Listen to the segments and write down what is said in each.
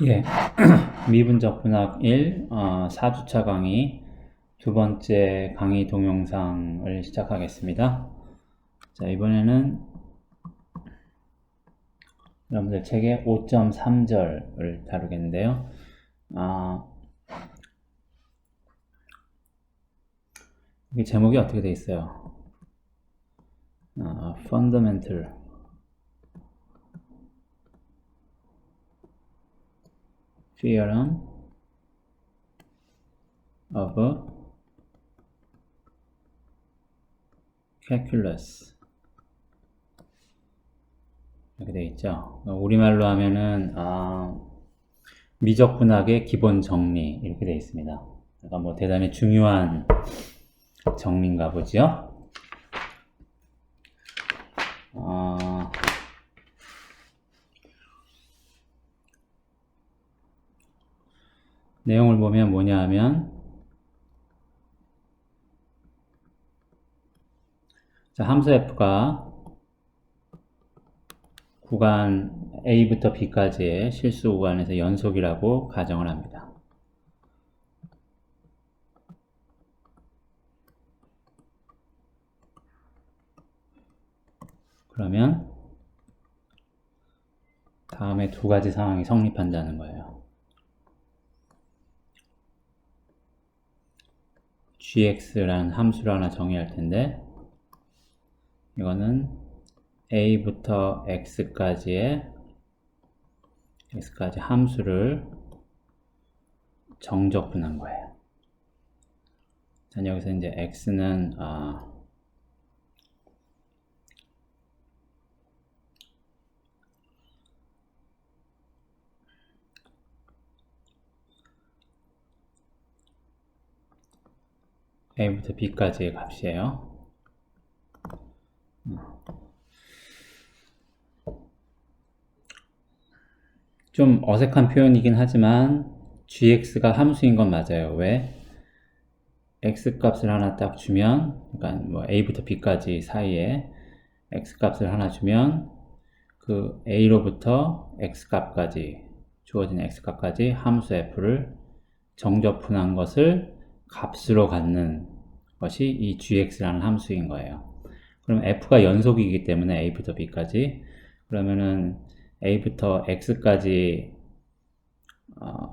예, 미분적 분학 1, 4주차 강의 두 번째 강의 동영상을 시작하겠습니다. 자, 이번에는 여러분들 책의 5.3절을 다루겠는데요. 이 제목이 어떻게 되어 있어요? Fundamental Theorem of Calculus 이렇게 되어 있죠. 우리말로 하면은 미적 분학의 기본 정리 이렇게 되어 있습니다. 그러니까 뭐 대단히 중요한 정리인가 보죠. 내용을 보면 뭐냐 하면, 자, 함수 f가 구간 a부터 b까지의 실수 구간에서 연속이라고 가정을 합니다. 그러면 다음에 두 가지 상황이 성립한다는 거예요. gx라는 함수를 하나 정의할 텐데, 이거는 a부터 x까지 함수를 정적분한 거예요. 자, 여기서 이제 x는 a부터 b까지의 값이에요. 좀 어색한 표현이긴 하지만 gx가 함수인 건 맞아요. 왜? x 값을 하나 딱 주면, 그러니까 뭐 a부터 b까지 사이에 x 값을 하나 주면 그 a로부터 x 값까지, 주어진 x 값까지 함수 f를 정적분한 것을 값으로 갖는 것이 이 gx라는 함수인 거예요. 그럼 f가 연속이기 때문에 a부터 b까지, 그러면은 a부터 x까지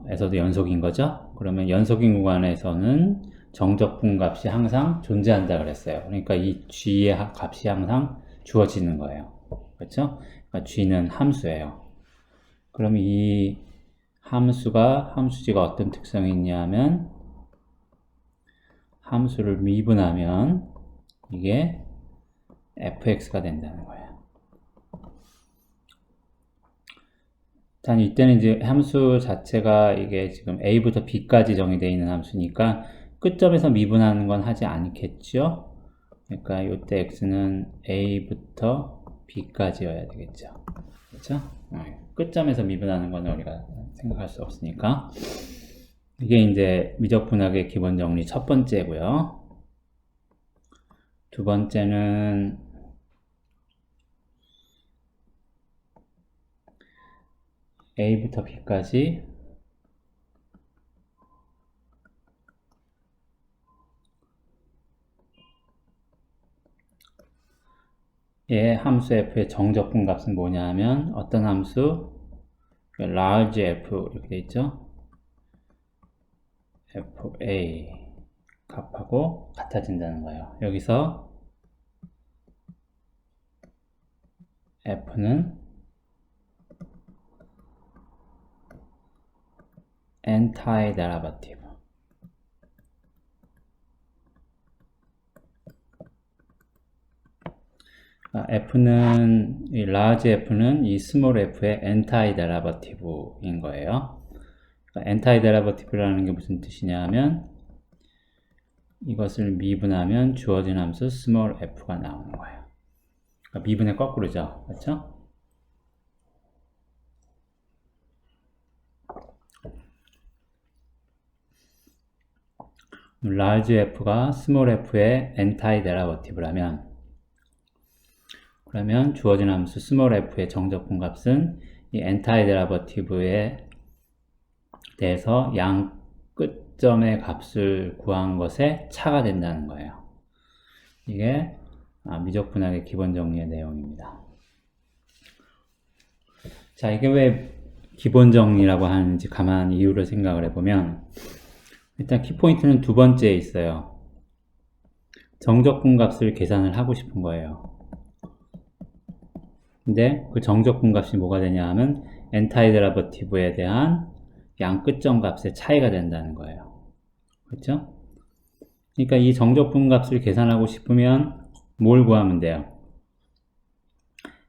에서도 연속인 거죠. 그러면 연속인 구간에서는 정적분 값이 항상 존재한다 그랬어요. 그러니까 이 g의 값이 항상 주어지는 거예요. 그렇죠? 그러니까 g는 함수예요. 그럼 이 함수지가 어떤 특성이 있냐면, 함수를 미분하면 이게 fx가 된다는 거예요. 단 이때는 이제 함수 자체가 이게 지금 a부터 b까지 정의되어 있는 함수니까 끝점에서 미분하는 건 하지 않겠죠? 그러니까 이때 x는 a부터 b까지여야 되겠죠. 그렇죠? 끝점에서 미분하는 건 우리가 생각할 수 없으니까. 이게 이제 미적분학의 기본 정리 첫 번째고요. 두 번째는 a부터 b까지 함수 f의 정적분 값은 뭐냐 하면, 어떤 함수? large f 이렇게 돼 있죠? fa 값하고 같아진다는 거예요. 여기서 f는 antiderivative, f는, 이 large f는 이 small f의 antiderivative인 거예요. 그러니까 antiderivative라는 게 무슨 뜻이냐 하면, 이것을 미분하면 주어진 함수 small f가 나오는 거예요. 그러니까 미분의 거꾸로죠. 그렇죠? large f가 small f의 antiderivativ라면, 그러면 주어진 함수 small f의 정적분 값은 이 antiderivative의 돼서 양 끝점의 값을 구한 것의 차가 된다는 거예요. 이게 미적분학의 기본 정리의 내용입니다. 자, 이게 왜 기본 정리라고 하는지 가만히 이유를 생각을 해보면, 일단 키포인트는 두 번째에 있어요. 정적분 값을 계산을 하고 싶은 거예요. 근데 그 정적분 값이 뭐가 되냐 하면 엔타이데라버티브에 대한 양 끝점 값의 차이가 된다는 거예요. 그렇죠? 그러니까 이 정적분 값을 계산하고 싶으면 뭘 구하면 돼요?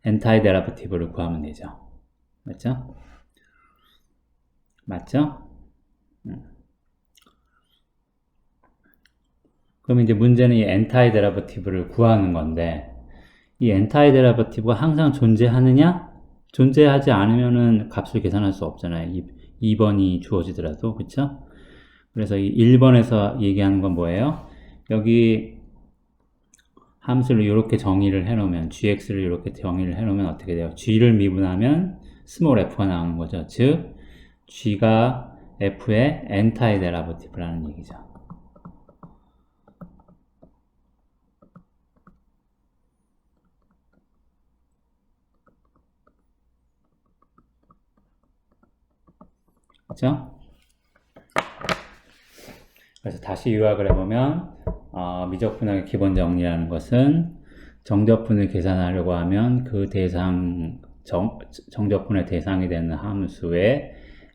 엔타이데라버티브를 구하면 되죠. 맞죠? 맞죠? 그럼 이제 문제는 이 엔타이데라버티브를 구하는 건데, 이 엔타이데라버티브가 항상 존재하느냐? 존재하지 않으면은 값을 계산할 수 없잖아요. 2번이 주어지더라도, 그쵸? 그래서 이 1번에서 얘기하는 건 뭐예요? 여기 함수를 이렇게 정의를 해놓으면, gx를 이렇게 정의를 해놓으면 어떻게 돼요? g를 미분하면 스몰 f가 나오는 거죠. 즉, g가 f의 엔타이데라버티브라는 얘기죠. 그렇죠? 그래서 다시 요약을 해보면 미적분학의 기본 정리라는 것은 정적분을 계산하려고 하면 그 대상 정적분의 대상이 되는 함수의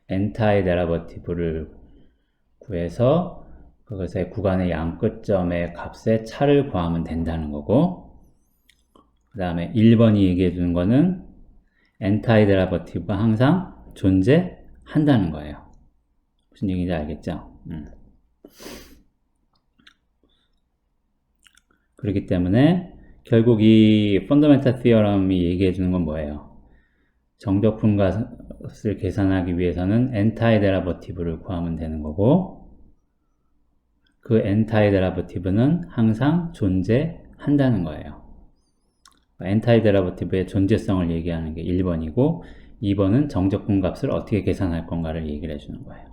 엔타이데라버티브를 구해서 그것의 구간의 양끝점의 값의 차를 구하면 된다는 거고, 그 다음에 1번이 얘기해 주는 거는 엔타이데라버티브가 항상 존재한다는 거예요. 무슨 얘기인지 알겠죠? 그렇기 때문에 결국 이 펀더멘탈 티어럼이 얘기해 주는 건 뭐예요? 정적분 값을 계산하기 위해서는 엔타이데라버티브를 구하면 되는 거고, 그 엔타이데라버티브는 항상 존재한다는 거예요. 엔타이데라버티브의 존재성을 얘기하는 게 1번이고 2번은 정적분 값을 어떻게 계산할 건가를 얘기를 해주는 거예요.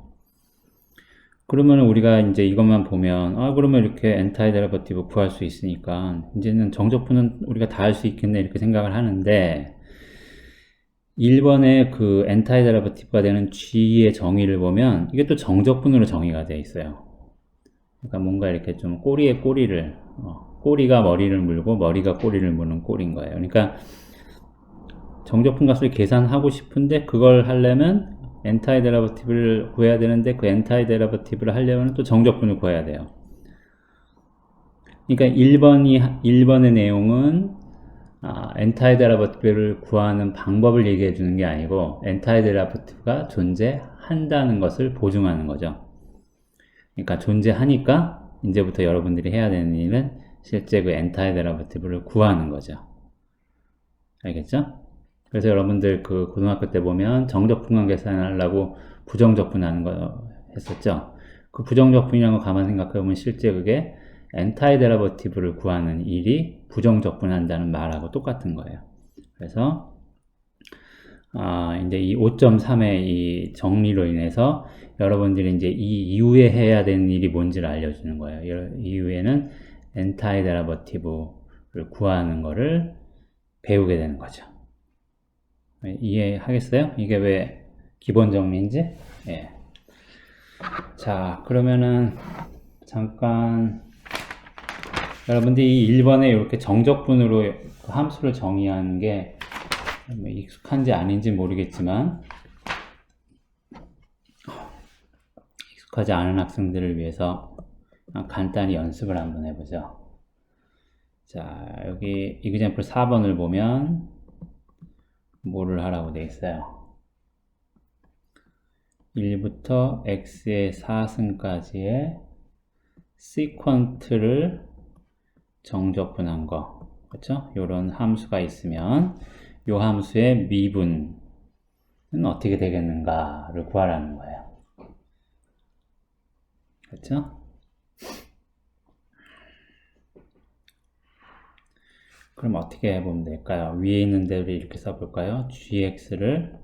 그러면 우리가 이제 이것만 보면 그러면 이렇게 엔타이데라버티브 구할 수 있으니까 이제는 정적분은 우리가 다 할 수 있겠네 이렇게 생각을 하는데, 1번의 그 엔타이데라버티브가 되는 g의 정의를 보면 이게 또 정적분으로 정의가 되어 있어요. 그러니까 뭔가 이렇게 좀 꼬리에 꼬리를 꼬리가 머리를 물고 머리가 꼬리를 무는 꼴인 거예요. 그러니까 정적분 값을 계산하고 싶은데 그걸 하려면 엔타이데라버티브를 구해야 되는데 그 엔타이데라버티브를 하려면 또 정적분을 구해야 돼요. 그러니까 1번의 내용은 엔타이데라버티브를 구하는 방법을 얘기해 주는 게 아니고 엔타이데라버티브가 존재한다는 것을 보증하는 거죠. 그러니까 존재하니까 이제부터 여러분들이 해야 되는 일은 실제 그 엔타이데라버티브를 구하는 거죠. 알겠죠? 그래서 여러분들 그 고등학교 때 보면 정적분간 계산하려고 부정적분하는 거 했었죠. 그 부정적분이라는 거 가만 생각해보면 실제 그게 엔타이데라버티브를 구하는 일이 부정적분한다는 말하고 똑같은 거예요. 그래서 이제 이 5.3의 이 정리로 인해서 여러분들이 이제 이 이후에 해야 되는 일이 뭔지를 알려주는 거예요. 이 이후에는 엔타이데라버티브를 구하는 거를 배우게 되는 거죠. 이해하겠어요? 이게 왜 기본 정리인지? 예. 자, 그러면은 잠깐 여러분들이 이 1번에 이렇게 정적분으로 그 함수를 정의하는 게 익숙한지 아닌지 모르겠지만 익숙하지 않은 학생들을 위해서 간단히 연습을 한번 해보죠. 자, 여기 example 4번을 보면 뭐를 하라고 되어 있어요? 1부터 x의 4승까지의 시퀀트를 정적분한 거, 그렇죠? 이런 함수가 있으면 이 함수의 미분은 어떻게 되겠는가를 구하라는 거예요. 그렇죠? 그럼 어떻게 해보면 될까요? 위에 있는 대로 이렇게 써볼까요? gx를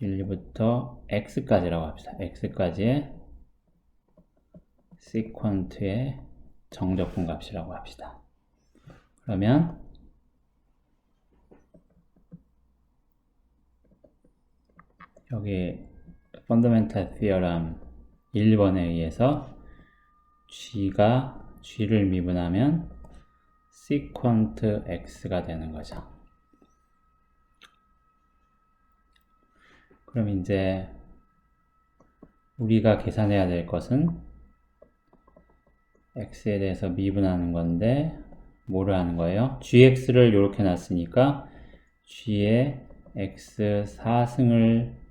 1부터 x까지라고 합시다. x까지의 sequent의 정적분 값이라고 합시다. 그러면 여기 Fundamental Theorem 1번에 의해서 g를 미분하면 sequent x가 되는 거죠. 그럼 이제 우리가 계산해야 될 것은 x에 대해서 미분하는 건데 뭐를 하는 거예요? gx를 이렇게 놨으니까 g의 x 4승을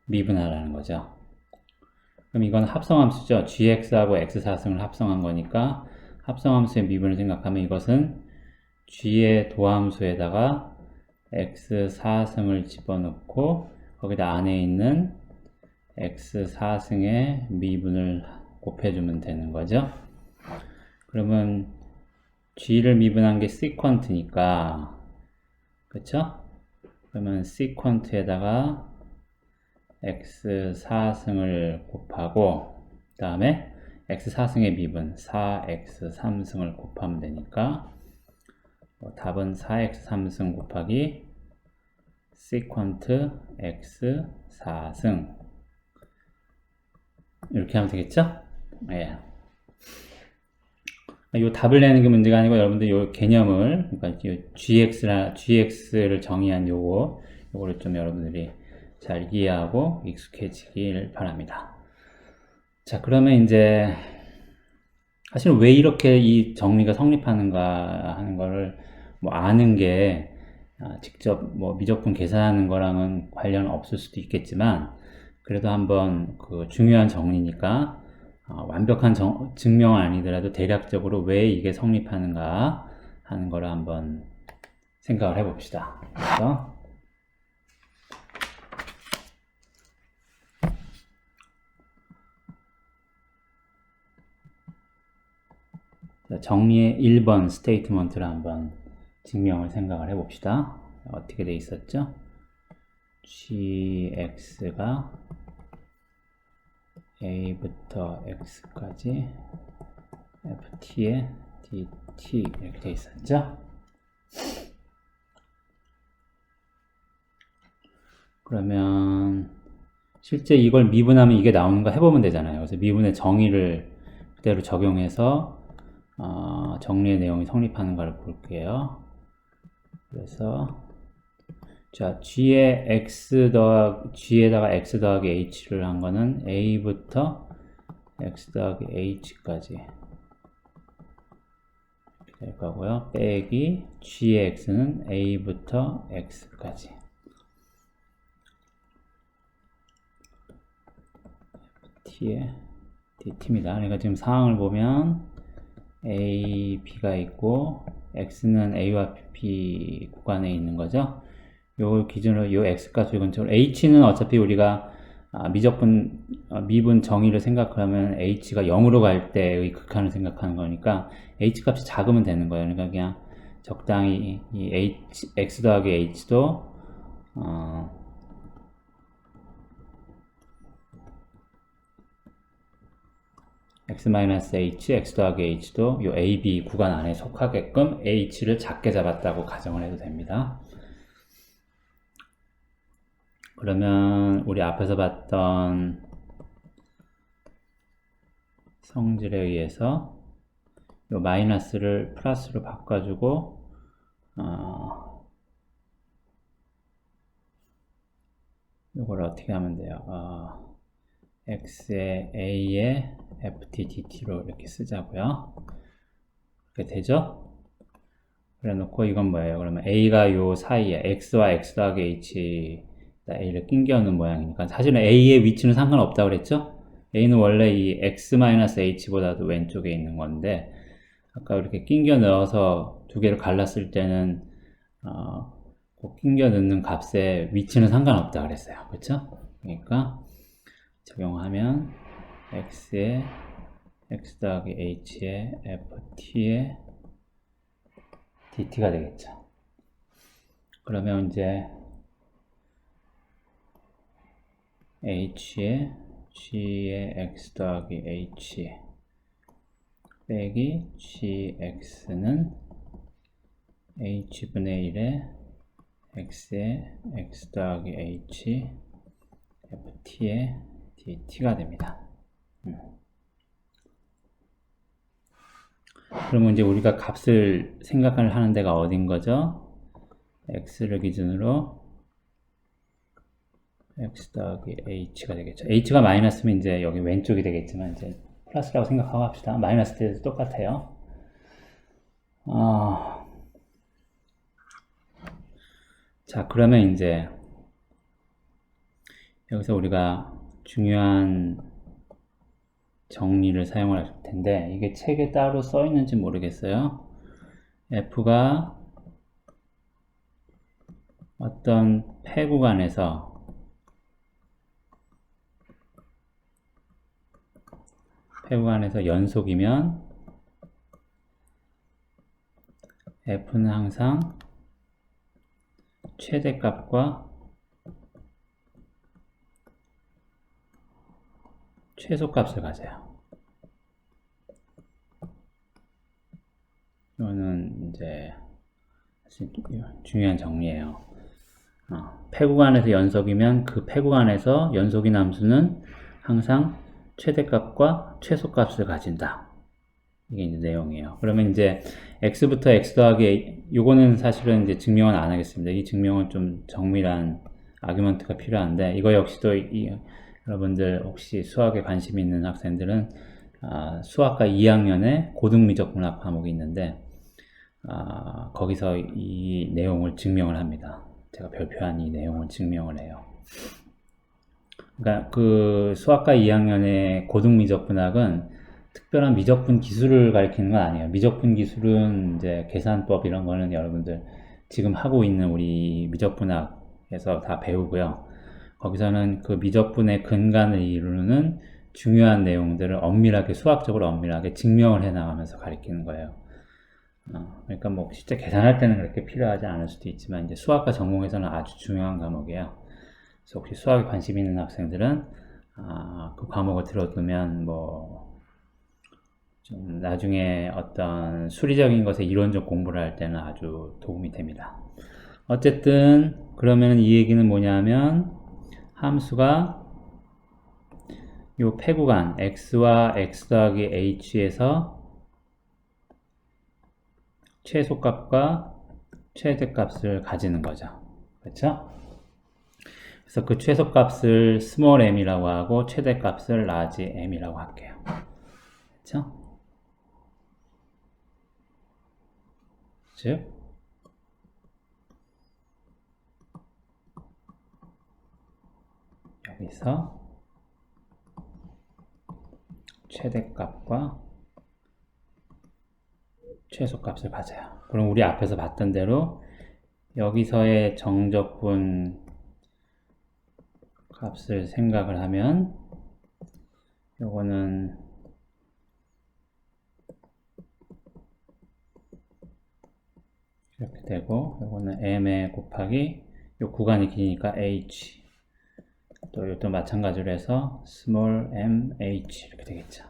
미분하라는 거죠. 그럼 이건 합성함수죠. gx하고 x 4승을 합성한 거니까 합성함수의 미분을 생각하면 이것은 g의 도함수에다가 x 4승을 집어넣고 거기다 안에 있는 x 4승의 미분을 곱해주면 되는 거죠. 그러면 g를 미분한 게 sequent니까, 그쵸? 그러면 sequent에다가 x 4승을 곱하고 그 다음에 x 4승의 미분 4x 3승을 곱하면 되니까 답은 4x 3승 곱하기 sequent x 4승 이렇게 하면 되겠죠? 예. 이 답을 내는 게 문제가 아니고 여러분들 이 개념을, 그러니까 gx를 정의한 요거를 좀 여러분들이 잘 이해하고 익숙해지길 바랍니다. 자, 그러면 이제 사실 왜 이렇게 이 정리가 성립하는가 하는 거를 뭐 아는 게 직접 뭐 미적분 계산하는 거랑은 관련 없을 수도 있겠지만 그래도 한번 그 중요한 정리니까 완벽한 증명은 아니더라도 대략적으로 왜 이게 성립하는가 하는 거를 한번 생각을 해봅시다. 그래서 정리의 1번 스테이트먼트를 한번 증명을 생각을 해봅시다. 어떻게 돼 있었죠? gx가 a부터 x까지 ft의 dt 이렇게 돼 있었죠? 그러면 실제 이걸 미분하면 이게 나오는 거 해보면 되잖아요. 그래서 미분의 정의를 그대로 적용해서 정리의 내용이 성립하는가를 볼게요. 그래서 자, g에다가 x 더하기 h를 한 거는 a부터 x 더하기 h까지 될 거고요. 빼기 g의 x는 a부터 x까지. t의 dt입니다. 그러니까 지금 상황을 보면 a, b가 있고 x는 a와 b 구간에 있는 거죠. 요 기준으로 요 x값 요근적으로 h는 어차피 우리가 미분 정의를 생각하면 h가 0으로 갈 때의 극한을 생각하는 거니까 h값이 작으면 되는 거예요. 그러니까 그냥 적당히 이 x 더하기 h도 x-h, x 더하기 h도 요 a, b 구간 안에 속하게끔 h를 작게 잡았다고 가정을 해도 됩니다. 그러면 우리 앞에서 봤던 성질에 의해서 요 마이너스를 플러스로 바꿔주고 요걸 어떻게 하면 돼요? x에 a에 ft dt로 이렇게 쓰자고요. 이렇게 되죠? 그래 놓고 이건 뭐예요? 그러면 a가 요 사이에 x와 x 더하기 h a를 낑겨놓은 모양이니까 사실은 a의 위치는 상관없다고 그랬죠? a는 원래 이 x-h보다도 왼쪽에 있는 건데 아까 이렇게 낑겨 넣어서 두 개를 갈랐을 때는 그 낑겨 넣는 값의 위치는 상관없다 그랬어요. 그렇죠? 그러니까 적용하면 x에 x 더하기 h에 ft에 dt가 되겠죠. 그러면 이제 h에 g의 x 더하기 h 빼기 gx는 h분의 1에 x의 x 더하기 h ft의 dt가 됩니다. 그러면 이제 우리가 값을 생각을 하는 데가 어딘 거죠? x를 기준으로 x 더하기 h가 되겠죠. h가 마이너스면 이제 여기 왼쪽이 되겠지만 이제 플러스라고 생각하고 합시다. 마이너스 때도 똑같아요. 자, 그러면 이제 여기서 우리가 중요한 정리를 사용을 할 텐데 이게 책에 따로 써 있는지 모르겠어요. f가 어떤 폐 구간에서 연속이면 f는 항상 최대값과 최소값을 가져요. 이거는 이제 중요한 정리예요. 폐 구간에서 연속이면 그 폐 구간에서 연속인 함수는 항상 최대값과 최소값을 가진다. 이게 이제 내용이에요. 그러면 이제 x부터 x 더하기 요거는 사실은 이제 증명은 안 하겠습니다. 이 증명은 좀 정밀한 아규먼트가 필요한데 이거 역시도 여러분들 혹시 수학에 관심 있는 학생들은 수학과 2학년에 고등미적분학 과목이 있는데 거기서 이 내용을 증명을 합니다. 제가 별표한 이 내용을 증명을 해요. 그러니까 그 수학과 2학년의 고등미적분학은 특별한 미적분 기술을 가리키는 건 아니에요. 미적분 기술은 이제 계산법 이런 거는 여러분들 지금 하고 있는 우리 미적분학에서 다 배우고요. 거기서는 그 미적분의 근간을 이루는 중요한 내용들을 엄밀하게 수학적으로 엄밀하게 증명을 해 나가면서 가리키는 거예요. 그러니까 뭐 실제 계산할 때는 그렇게 필요하지 않을 수도 있지만 이제 수학과 전공에서는 아주 중요한 과목이에요. 그래서 혹시 수학에 관심 있는 학생들은 그 과목을 들어두면 뭐 좀 나중에 어떤 수리적인 것에 이론적 공부를 할 때는 아주 도움이 됩니다. 어쨌든 그러면 이 얘기는 뭐냐면 함수가 요 폐구간 x와 x 더하기 h에서 최소값과 최대값을 가지는 거죠. 그렇죠? 그래서 그 최소값을 small m이라고 하고 최대값을 large m이라고 할게요. 그렇죠? 즉 여기서 최대값과 최소값을 가져요. 그럼 우리 앞에서 봤던 대로 여기서의 정적분 값을 생각을 하면 요거는 이렇게 되고 요거는 m에 곱하기 요 구간이 기니까 h 또 이것도 마찬가지로 해서 small m h 이렇게 되겠죠.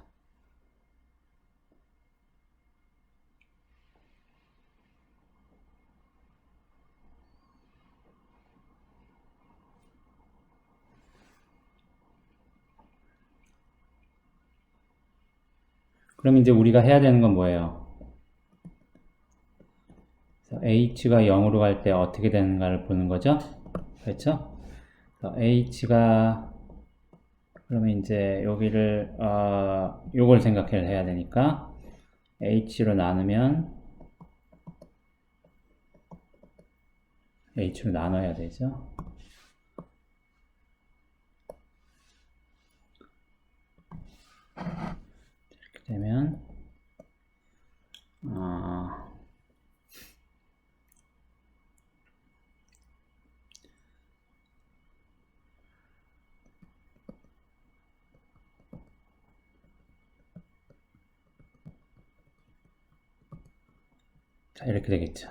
그럼 이제 우리가 해야 되는 건 뭐예요? h가 0으로 갈 때 어떻게 되는가를 보는 거죠? 그렇죠? h가 그러면 이제 여기를 요걸 생각해야 되니까 h로 나누면 h로 나눠야 되죠. 이렇게 되면 자, 이렇게 되겠죠.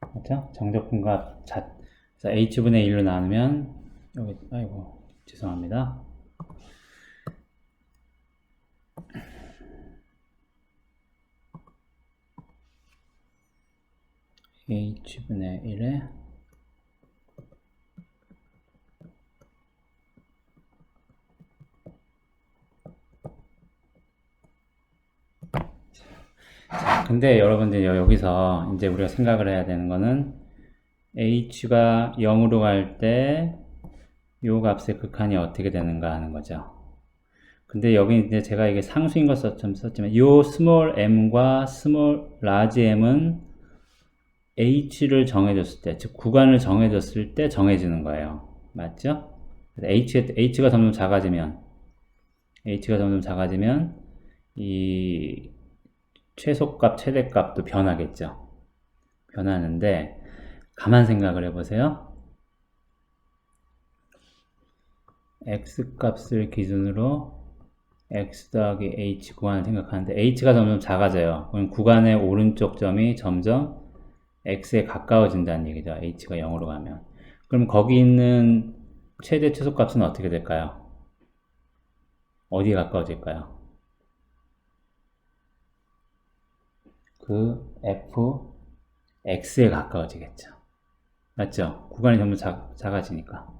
그렇죠? 정적분값 그래서 h분의 1로 나누면 여기 아이고 죄송합니다. h분의 1에 자, 근데 여러분들 여기서 이제 우리가 생각을 해야 되는 거는 h가 0으로 갈 때 요 값의 극한이 어떻게 되는가 하는 거죠. 근데 여기 이제 제가 이게 상수인 것 썼지만 요 스몰 m과 스몰 라지 m은 h를 정해줬을 때, 즉 구간을 정해줬을 때 정해지는 거예요. 맞죠? h가 점점 작아지면 이 최소값, 최대값도 변하겠죠. 변하는데 가만 생각을 해보세요. x값을 기준으로 x 더하기 h 구간을 생각하는데 h가 점점 작아져요. 그럼 구간의 오른쪽 점이 점점 x에 가까워진다는 얘기죠. h가 0으로 가면. 그럼 거기 있는 최대 최소값은 어떻게 될까요? 어디에 가까워질까요? 그 fx에 가까워지겠죠. 맞죠? 구간이 점점 작아지니까.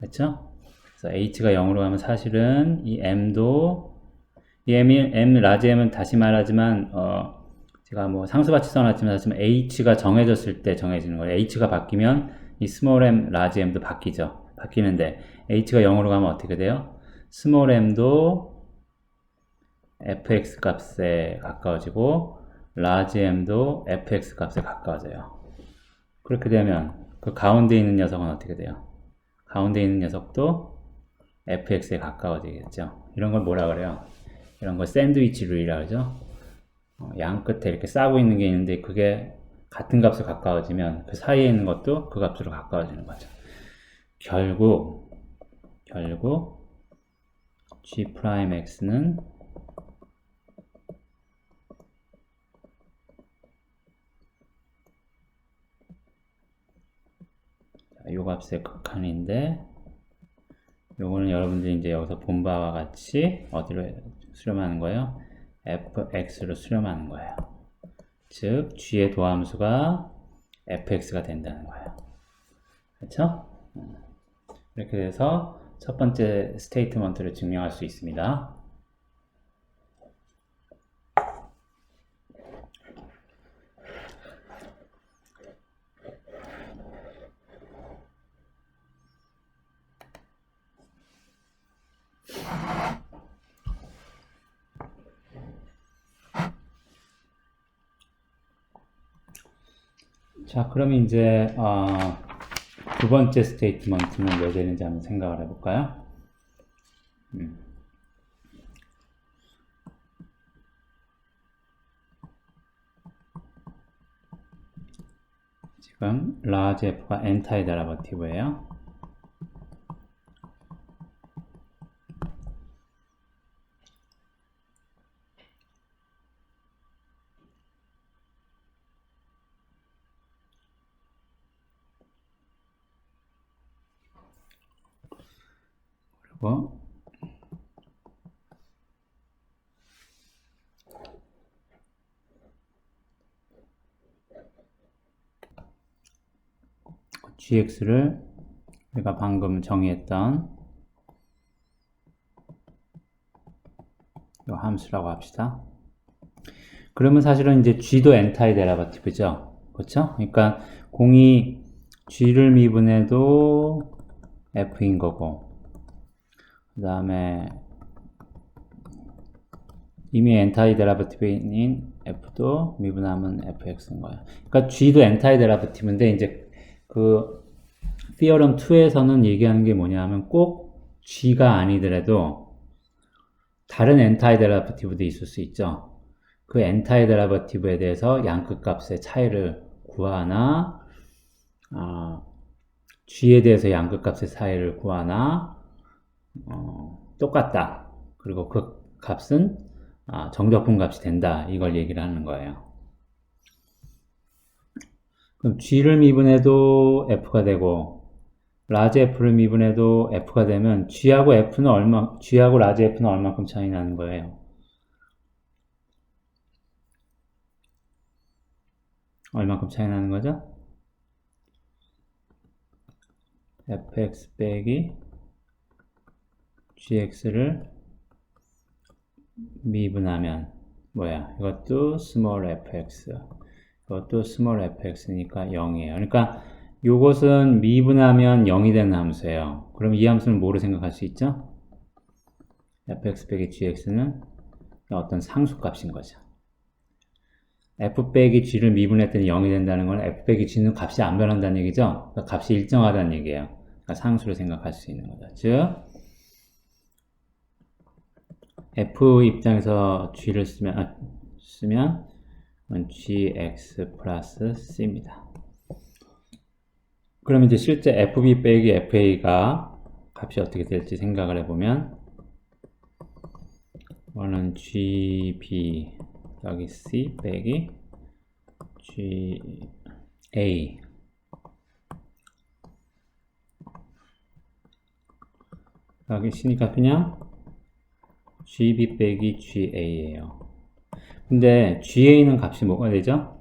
맞죠? 그래서 h가 0으로 가면 사실은 이 m도 이 m 라지 m은 다시 말하지만 제가 뭐 상수같이 써놨지만 사실은 h가 정해졌을 때 정해지는 거예요. h가 바뀌면 이 스몰 m, 라지 m도 바뀌죠. 바뀌는데 h가 0으로 가면 어떻게 돼요? 스몰 m도 fx 값에 가까워지고 라지 m도 fx 값에 가까워져요. 그렇게 되면 그 가운데 있는 녀석은 어떻게 돼요? 가운데 있는 녀석도 fx에 가까워지겠죠. 이런 걸 뭐라 그래요? 이런 걸 샌드위치 룰이라 그러죠. 양 끝에 이렇게 싸고 있는 게 있는데 그게 같은 값에 가까워지면 그 사이에 있는 것도 그 값으로 가까워지는 거죠. 결국 g'x는 요 값의 극한인데 요거는 여러분들이 이제 여기서 본 바와 같이 어디로 수렴하는 거예요? fx로 수렴하는 거예요. 즉 g의 도함수가 fx가 된다는 거예요. 그렇죠? 이렇게 돼서 첫 번째 스테이트먼트를 증명할 수 있습니다. 자, 그러면 이제 두 번째 스테이트먼트는 왜 되는지 한번 생각을 해볼까요? 지금 large f가 n타의 데리버티브예요. 그리고 gx를 우리가 방금 정의했던 이 함수라고 합시다. 그러면 사실은 이제 g도 n타의 데리버티브죠. 그렇죠? 그러니까 공이 g를 미분해도 f인 거고 그 다음에 이미 n타의 데리버티브인 f도 미분하면 fx인 거예요. 그러니까 g도 n타의 데리버티브인데 이제 그 theorem 2에서는 얘기하는 게 뭐냐면 꼭 g가 아니더라도 다른 n타의 데리버티브도 있을 수 있죠. 그 n타의 데리버티브에 대해서 양끝 값의 차이를 구하나 g에 대해서 양끝 값의 차이를 구하나 똑같다. 그리고 그 값은 정적분 값이 된다. 이걸 얘기를 하는 거예요. 그럼 g를 미분해도 f가 되고 라지 F를 미분해도 F가 되면 G하고 라지 F는 얼마큼 차이 나는 거예요? 얼마큼 차이 나는 거죠? fx 빼기 gx를 미분하면 뭐야? 이것도 small fx, 이것도 small fx니까 0이에요. 그러니까 이것은 미분하면 0이 되는 함수예요. 그럼 이 함수는 뭐로 생각할 수 있죠? fx 빼기 gx는 어떤 상수값인 거죠. f 빼기 g를 미분했더니 0이 된다는 건 f 빼기 g는 값이 안 변한다는 얘기죠. 그러니까 값이 일정하다는 얘기예요. 그러니까 상수로 생각할 수 있는 거죠. 즉 f 입장에서 g를 쓰면 gx 플러스 c입니다. 그럼 이제 실제 fb 빼기 fa가 값이 어떻게 될지 생각을 해보면 이거는 gb 여기 c 빼기 ga 여기 있으니까 그냥 gb 빼기 ga예요. 근데 ga는 값이 뭐가 되죠?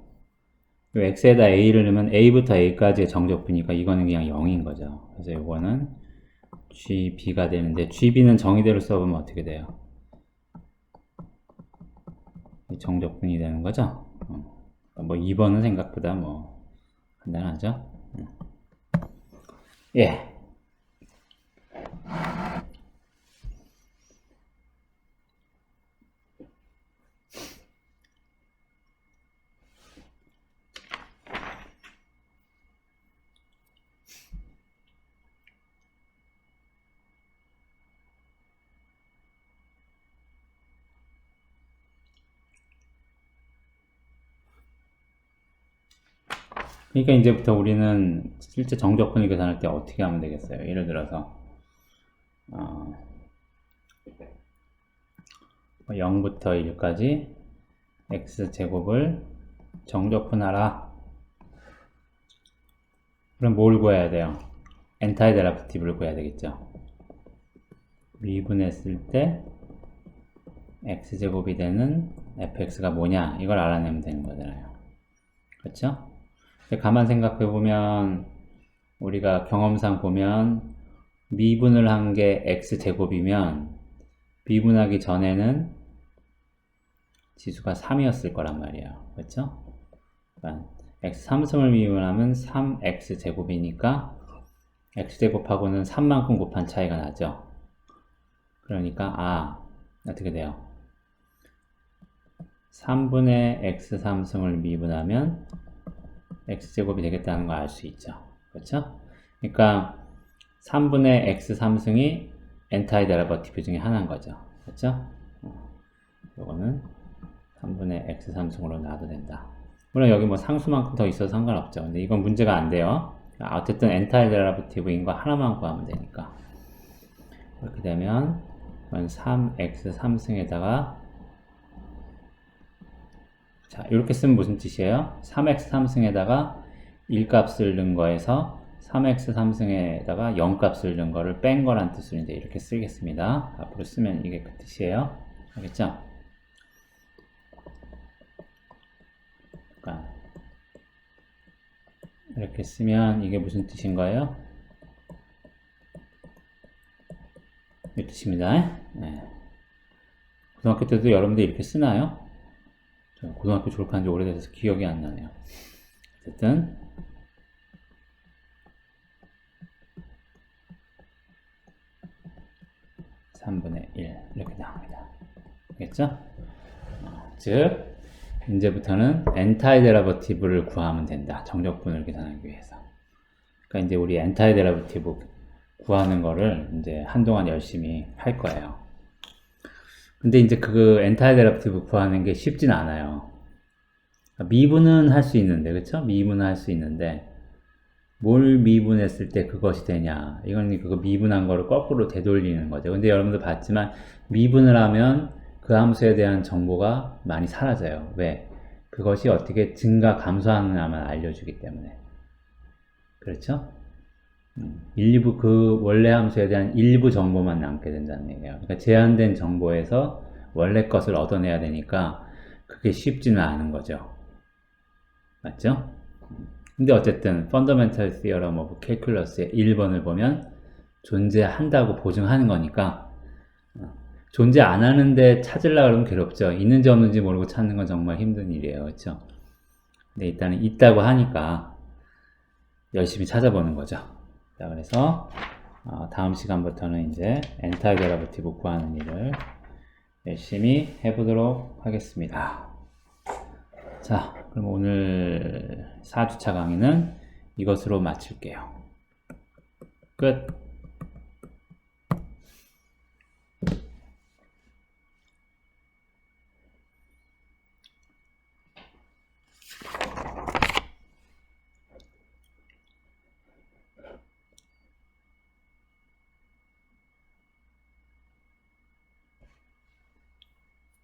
x에다 a를 넣으면 a부터 a까지의 정적분이니까 이거는 그냥 0인 거죠. 그래서 이거는 gb가 되는데 gb는 정의대로 써보면 어떻게 돼요? 정적분이 되는 거죠. 뭐 2번은 생각보다 뭐 간단하죠. 예. 그러니까 이제부터 우리는 실제 정적분을 계산할 때 어떻게 하면 되겠어요? 예를 들어서 0부터 1까지 x제곱을 정적분하라. 그럼 뭘 구해야 돼요? 엔타이데라프티브를 구해야 되겠죠. 미분했을 때 x제곱이 되는 fx가 뭐냐 이걸 알아내면 되는 거잖아요. 그렇죠? 가만 생각해보면 우리가 경험상 보면 미분을 한 게 x제곱이면 미분하기 전에는 지수가 3이었을 거란 말이에요. 그렇죠? 그러니까 x3승을 미분하면 3x제곱이니까 x제곱하고는 3만큼 곱한 차이가 나죠. 그러니까 어떻게 돼요? 3분의 x3승을 미분하면 x제곱이 되겠다는 걸 알 수 있죠. 그렇죠? 그러니까 3분의 x3승이 엔타이데라버티브 중에 하나인 거죠. 그렇죠? 이거는 3분의 x3승으로 놔도 된다. 물론 여기 뭐 상수만큼 더 있어도 상관없죠. 근데 이건 문제가 안 돼요. 어쨌든 엔타이데라버티브인 거 하나만 구하면 되니까. 그렇게 되면 3x3승에다가 자, 이렇게 쓰면 무슨 뜻이에요? 3x3승에다가 1값을 넣은 거에서 3x3승에다가 0값을 넣은 거를 뺀 거란 뜻으로 이제 이렇게 쓰겠습니다. 앞으로 쓰면 이게 그 뜻이에요. 알겠죠? 그러니까 이렇게 쓰면 이게 무슨 뜻인 거예요? 이 뜻입니다. 네. 고등학교 때도 여러분들 이렇게 쓰나요? 고등학교 졸업한 지 오래돼서 기억이 안 나네요. 어쨌든 3분의 1 이렇게 나옵니다. 알겠죠? 즉 이제부터는 엔타이데라버티브를 구하면 된다. 정적분을 계산하기 위해서. 그러니까 이제 우리 엔타이데라버티브 구하는 거를 이제 한동안 열심히 할 거예요. 근데 이제 그 엔타이데라프티브 구하는 게 쉽진 않아요. 미분은 할 수 있는데, 그쵸? 미분은 할 수 있는데, 뭘 미분했을 때 그것이 되냐. 이건 그거 미분한 거를 거꾸로 되돌리는 거죠. 근데 여러분들 봤지만, 미분을 하면 그 함수에 대한 정보가 많이 사라져요. 왜? 그것이 어떻게 증가, 감소하느냐만 알려주기 때문에. 그렇죠? 일부 그 원래 함수에 대한 일부 정보만 남게 된다는 얘기예요. 그러니까 제한된 정보에서 원래 것을 얻어내야 되니까 그게 쉽지는 않은 거죠. 맞죠? 근데 어쨌든 Fundamental Theorem of Calculus의 1번을 보면 존재한다고 보증하는 거니까 존재 안 하는데 찾으려고 그러면 괴롭죠. 있는지 없는지 모르고 찾는 건 정말 힘든 일이에요. 그렇죠? 근데 일단은 있다고 하니까 열심히 찾아보는 거죠. 자, 그래서 다음 시간부터는 이제 엔타이 데리버티브 구하는 일을 열심히 해보도록 하겠습니다. 자, 그럼 오늘 4주차 강의는 이것으로 마칠게요. 끝.